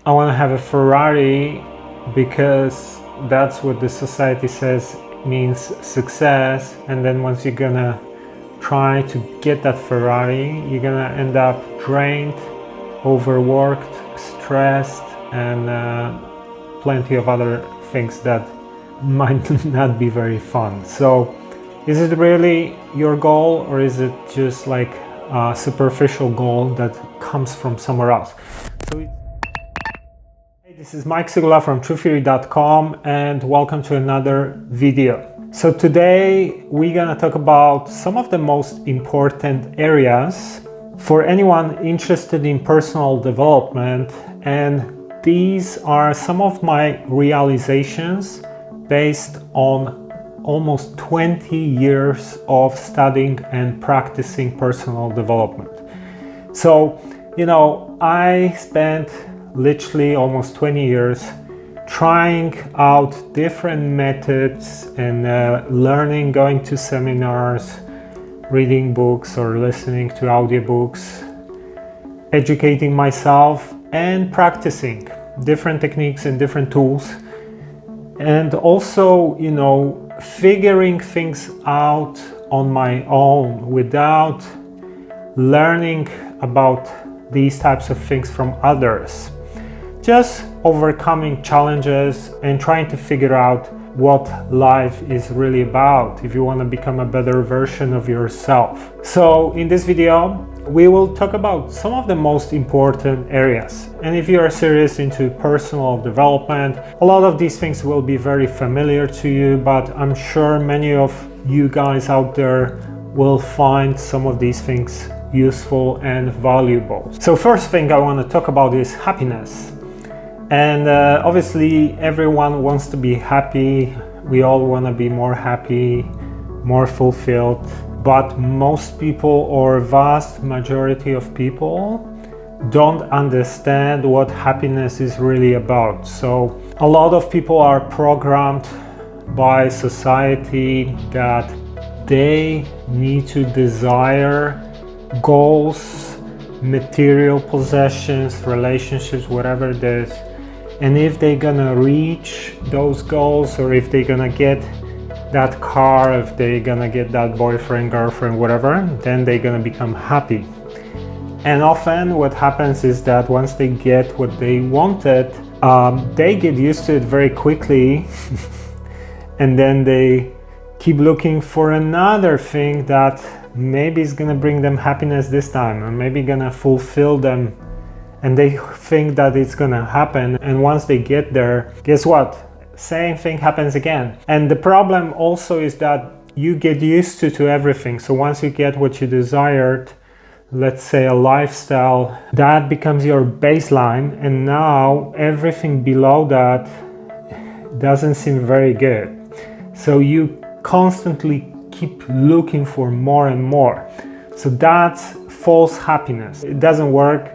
I want to have a Ferrari because that's what the society says means success. And then once you're gonna try to get that Ferrari, you're gonna end up drained, overworked, stressed, and plenty of other things that might not be very fun. So is it really your goal, or is it just like a superficial goal that comes from somewhere else? Hey, this is Mike Sigula from TruthTheory.com, and welcome to another video. So today we're gonna talk about some of the most important areas for anyone interested in personal development, and these are some of my realizations based on almost 20 years of studying and practicing personal development. So, I spent literally almost 20 years trying out different methods and learning, going to seminars, reading books or listening to audiobooks, educating myself and practicing different techniques and different tools, and also, figuring things out on my own without learning about these types of things from others. Just overcoming challenges and trying to figure out what life is really about if you want to become a better version of yourself. So in this video, we will talk about some of the most important areas. And if you are serious into personal development, a lot of these things will be very familiar to you, but I'm sure many of you guys out there will find some of these things useful and valuable. So first thing I want to talk about is happiness. And obviously everyone wants to be happy. We all want to be more happy, more fulfilled. But most people, or vast majority of people, don't understand what happiness is really about. So a lot of people are programmed by society that they need to desire goals, material possessions, relationships, whatever it is. And if they're gonna reach those goals, or if they're gonna get that car, if they're gonna get that boyfriend, girlfriend, whatever, then they're gonna become happy. And often what happens is that once they get what they wanted, they get used to it very quickly and then they keep looking for another thing that maybe is gonna bring them happiness this time, or maybe gonna fulfill them, and they think that it's gonna happen. And once they get there, guess what? Same thing happens again. And the problem also is that you get used to everything. So once you get what you desired, let's say a lifestyle, that becomes your baseline, and now everything below that doesn't seem very good. So you constantly keep looking for more and more. So that's false happiness. It doesn't work,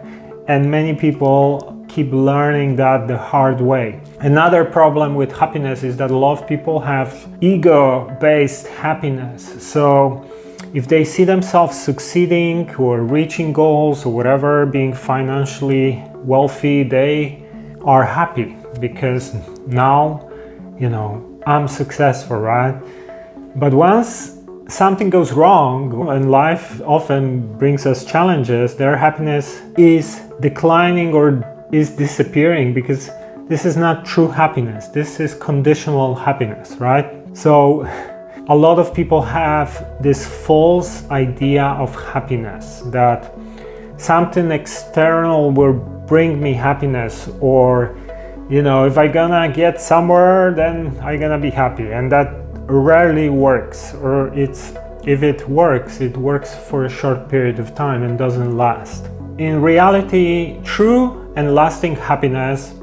and many people keep learning that the hard way. Another problem with happiness is that a lot of people have ego-based happiness. So if they see themselves succeeding or reaching goals or whatever, being financially wealthy, they are happy because now, I'm successful, right? But once something goes wrong, and life often brings us challenges, their happiness is declining or is disappearing, because this is not true happiness. This is conditional happiness, right? So a lot of people have this false idea of happiness, that something external will bring me happiness, or if I gonna get somewhere, then I gonna be happy. And that rarely works, or if it works for a short period of time and doesn't last. In reality, true and lasting happiness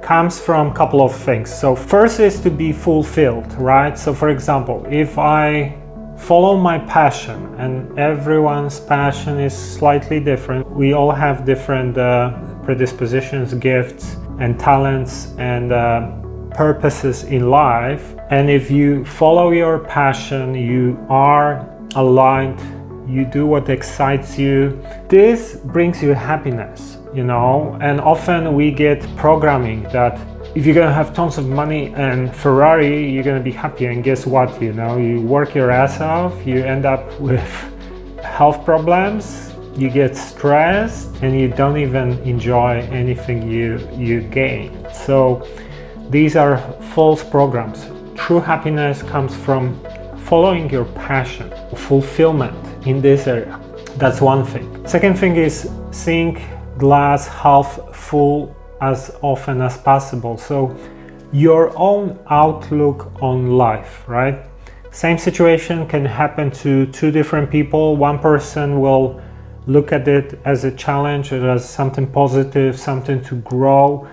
comes from a couple of things. So first is to be fulfilled, right? So for example, if I follow my passion, and everyone's passion is slightly different, we all have different predispositions, gifts and talents and purposes in life. And if you follow your passion, you are aligned, you do what excites you, this brings you happiness. you know, and often we get programming that if you're gonna have tons of money and Ferrari, you're gonna be happy. And guess what, you know, you work your ass off, you end up with health problems, you get stressed, and you don't even enjoy anything you gain. So these are false programs. True happiness comes from following your passion, fulfillment in this area. That's one thing. Second thing is seeing glass half full as often as possible. So your own outlook on life, right? Same situation can happen to two different people. One person will look at it as a challenge, as something positive, something to grow.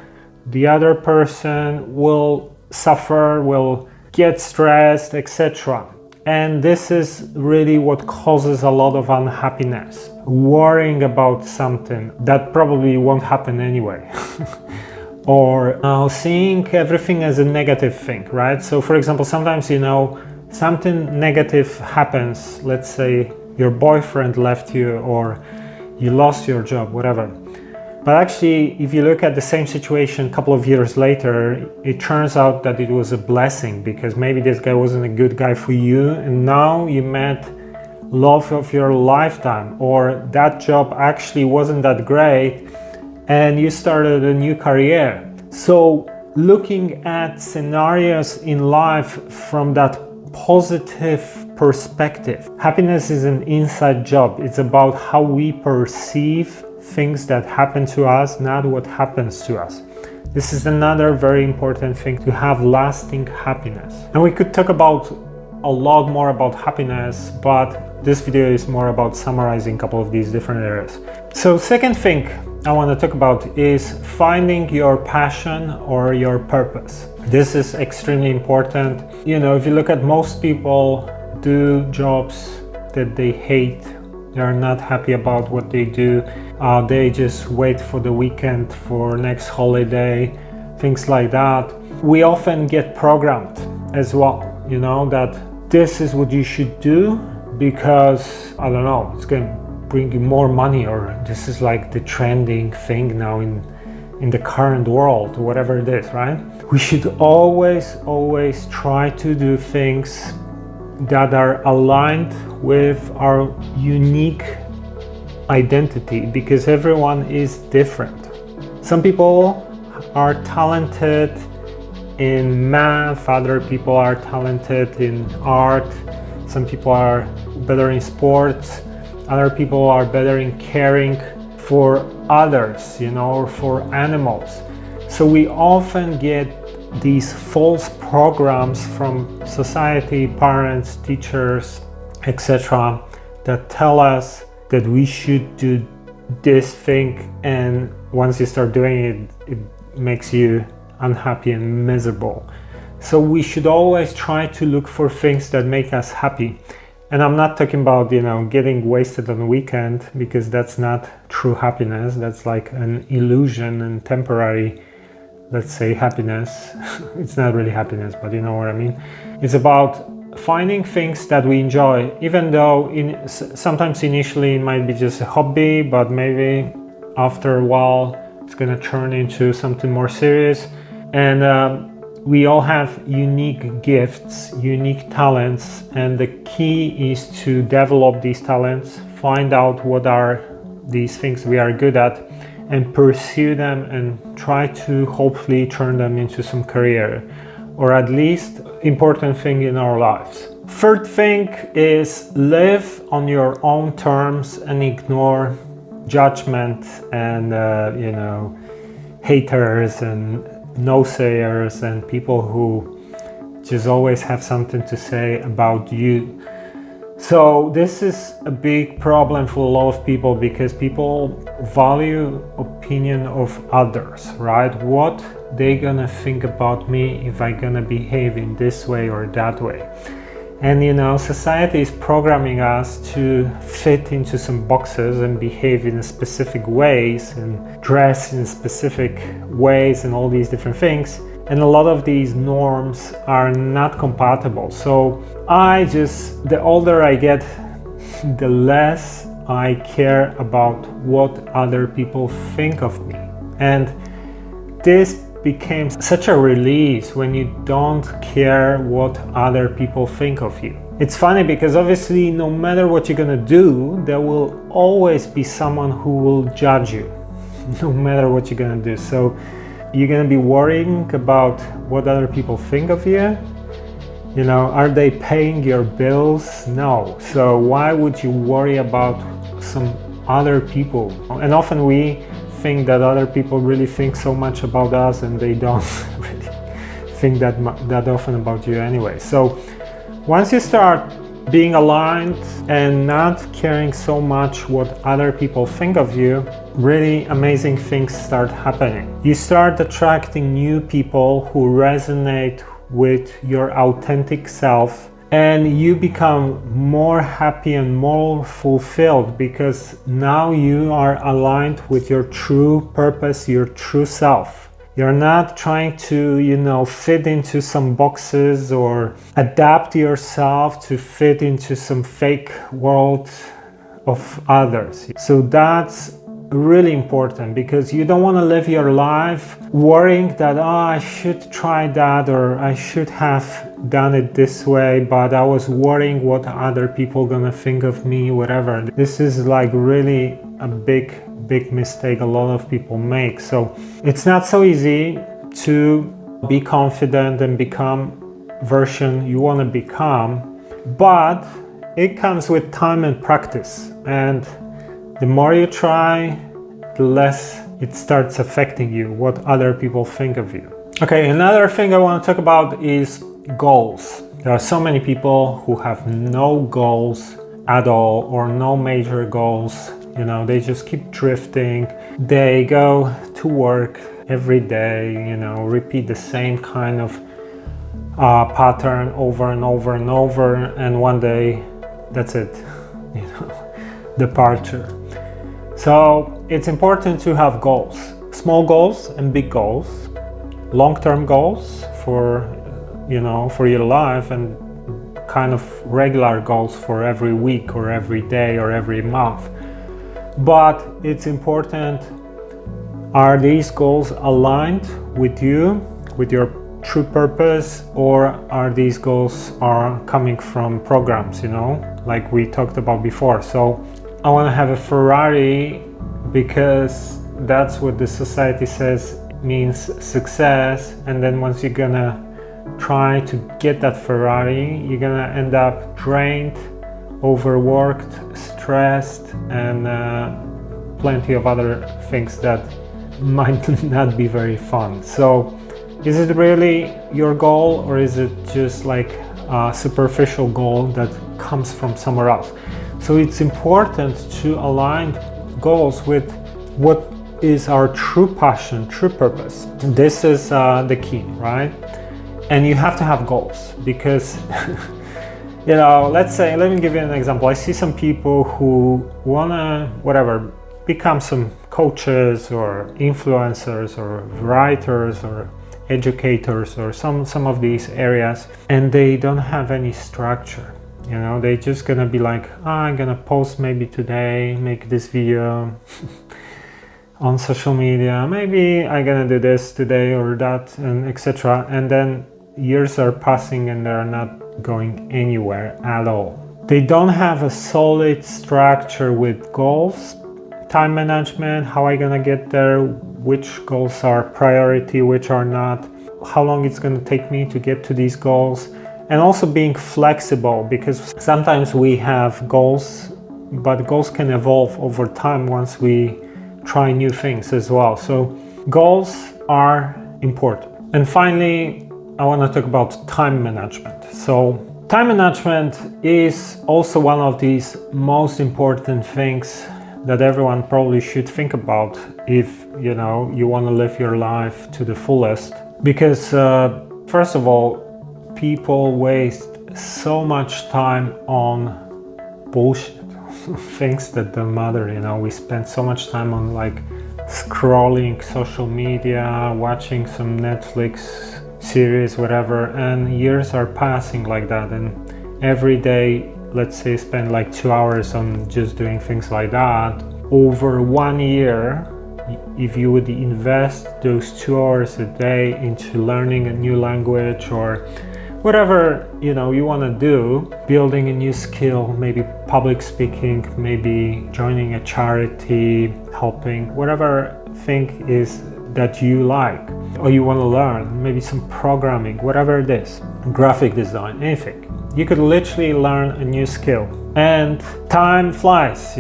The other person will suffer, will get stressed, etc. And this is really what causes a lot of unhappiness. Worrying about something that probably won't happen anyway. Or seeing everything as a negative thing, right? So for example, sometimes, you know, something negative happens. Let's say your boyfriend left you, or you lost your job, whatever. But actually, if you look at the same situation a couple of years later, it turns out that it was a blessing, because maybe this guy wasn't a good guy for you, and now you met love of your lifetime, or that job actually wasn't that great and you started a new career. So looking at scenarios in life from that positive perspective. Happiness is an inside job. It's about how we perceive things that happen to us, not what happens to us. This is another very important thing, to have lasting happiness. And we could talk about a lot more about happiness, but this video is more about summarizing a couple of these different areas. So second thing I want to talk about is finding your passion or your purpose. This is extremely important. You know, if you look at most people do jobs that they hate, they are not happy about what they do. They just wait for the weekend, for next holiday, things like that. We often get programmed as well, you know, that this is what you should do because, I don't know, it's going to bring you more money, or this is like the trending thing now in the current world, whatever it is, right? We should always try to do things that are aligned with our unique identity, because everyone is different. Some people are talented in math, other people are talented in art, some people are better in sports, other people are better in caring for others, you know, or for animals. So we often get these false programs from society, parents, teachers, etc., that tell us that we should do this thing, and once you start doing it, it makes you unhappy and miserable. So we should always try to look for things that make us happy. And I'm not talking about, you know, getting wasted on the weekend, because that's not true happiness. That's like an illusion and temporary, let's say, happiness. It's not really happiness, but you know what I mean. It's about finding things that we enjoy, even though sometimes initially it might be just a hobby, but maybe after a while it's going to turn into something more serious. And we all have unique gifts, unique talents, and the key is to develop these talents, find out what are these things we are good at, and pursue them and try to hopefully turn them into some career, or at least important thing in our lives. Third thing is live on your own terms and ignore judgment and you know, haters and no-sayers and people who just always have something to say about you. So this is a big problem for a lot of people, because people value opinion of others, right? What they gonna think about me if I gonna behave in this way or that way. And you know, society is programming us to fit into some boxes and behave in specific ways and dress in specific ways and all these different things. And a lot of these norms are not compatible. So the older I get, the less I care about what other people think of me. And this became such a release when you don't care what other people think of you. It's funny because obviously no matter what you're gonna do, there will always be someone who will judge you, no matter what you're gonna do. So you're gonna be worrying about what other people think of you. You know, are they paying your bills? No. So why would you worry about some other people? And often we think that other people really think so much about us, and they don't really think that often about you anyway. So once you start being aligned and not caring so much what other people think of you, really amazing things start happening. You start attracting new people who resonate with your authentic self, and you become more happy and more fulfilled because now you are aligned with your true purpose, your true self. You're not trying to, fit into some boxes or adapt yourself to fit into some fake world of others. So that's really important, because you don't want to live your life worrying that I should try that, or I should have done it this way, but I was worrying what other people gonna think of me, whatever. This is like really a big mistake a lot of people make. So it's not so easy to be confident and become version you want to become, but it comes with time and practice, and the more you try, the less it starts affecting you, what other people think of you. Okay, another thing I want to talk about is goals. There are so many people who have no goals at all, or no major goals. They just keep drifting. They go to work every day, repeat the same kind of pattern over and over and over, and one day, that's it, departure. So it's important to have goals, small goals and big goals, long-term goals for your life, and kind of regular goals for every week or every day or every month. But it's important, are these goals aligned with you, with your true purpose, or are these goals coming from programs, like we talked about before? So I want to have a Ferrari because that's what the society says means success, and then once you're gonna try to get that Ferrari, you're gonna end up drained, overworked, stressed, and plenty of other things that might not be very fun. So is it really your goal, or is it just like a superficial goal that comes from somewhere else? So it's important to align goals with what is our true passion, true purpose. This is the key, right? And you have to have goals, because let me give you an example. I see some people who wanna become some coaches or influencers or writers or educators or some of these areas, and they don't have any structure. They just gonna be like, I'm gonna post maybe today, make this video on social media, maybe I'm gonna do this today or that, and etc. And then years are passing and they're not going anywhere at all. They don't have a solid structure with goals, time management, how I gonna get there, which goals are priority, which are not, how long it's gonna take me to get to these goals, and also being flexible, because sometimes we have goals, but goals can evolve over time once we try new things as well. So goals are important. And finally, I want to talk about time management. So time management is also one of these most important things that everyone probably should think about if you want to live your life to the fullest. Because first of all, people waste so much time on bullshit, things that don't matter. We spend so much time on like scrolling social media, watching some Netflix series, whatever, and years are passing like that, and every day let's say spend like 2 hours on just doing things like that, over 1 year, if you would invest those 2 hours a day into learning a new language or whatever you want to do, building a new skill, maybe public speaking, maybe joining a charity, helping, whatever thing is that you like or you want to learn, maybe some programming, whatever it is, graphic design, anything. You could literally learn a new skill. And time flies,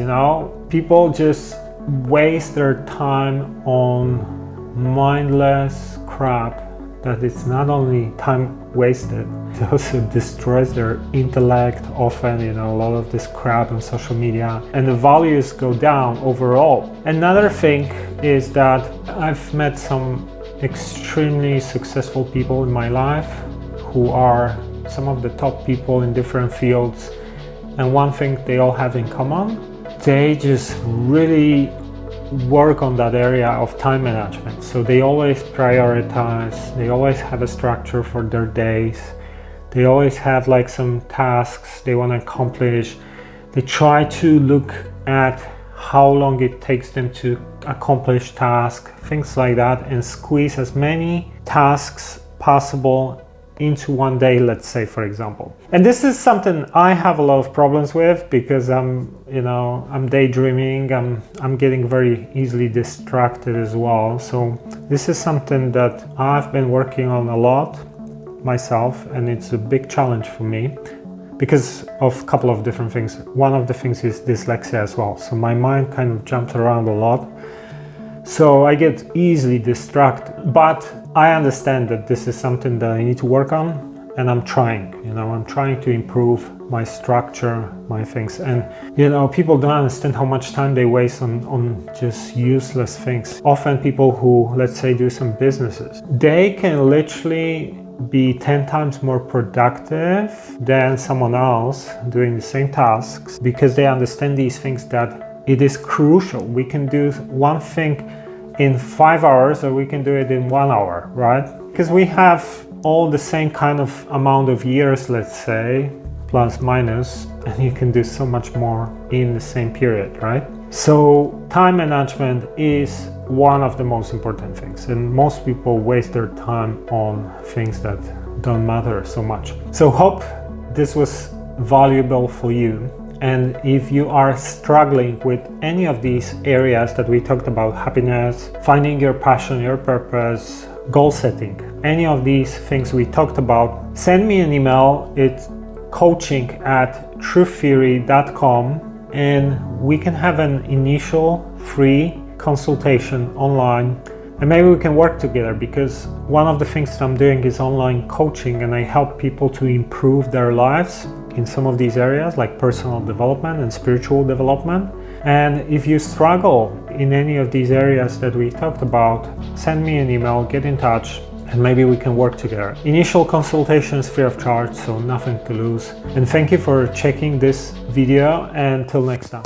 people just waste their time on mindless crap that it's not only time wasted, it also destroys their intellect often, a lot of this crap on social media, and the values go down overall. Another thing is that I've met some extremely successful people in my life who are some of the top people in different fields, and one thing they all have in common, they just really work on that area of time management. So they always prioritize, they always have a structure for their days, they always have like some tasks they want to accomplish. They try to look at how long it takes them to accomplish tasks, things like that, and squeeze as many tasks possible into one day, let's say, for example. And this is something I have a lot of problems with because I'm daydreaming, I'm getting very easily distracted as well. So this is something that I've been working on a lot myself, and it's a big challenge for me because of a couple of different things. One of the things is dyslexia as well. So my mind kind of jumps around a lot. So I get easily distracted, but I understand that this is something that I need to work on, and I'm trying, I'm trying to improve my structure, my things. And, people don't understand how much time they waste on just useless things. Often people who, let's say, do some businesses, they can literally be 10 times more productive than someone else doing the same tasks because they understand these things, that it is crucial. We can do one thing in 5 hours or we can do it in 1 hour, right? Because we have all the same kind of amount of years, let's say, plus minus, and you can do so much more in the same period, right? So time management is one of the most important things, and most people waste their time on things that don't matter so much. So hope this was valuable for you. And if you are struggling with any of these areas that we talked about, happiness, finding your passion, your purpose, goal setting, any of these things we talked about, send me an email. It's coaching@truththeory.com, and we can have an initial free consultation online, and maybe we can work together, because one of the things that I'm doing is online coaching, and I help people to improve their lives in some of these areas like personal development and spiritual development. And if you struggle in any of these areas that we talked about, send me an email, get in touch, and maybe we can work together. Initial consultation is free of charge, so nothing to lose. And thank you for checking this video, and till next time.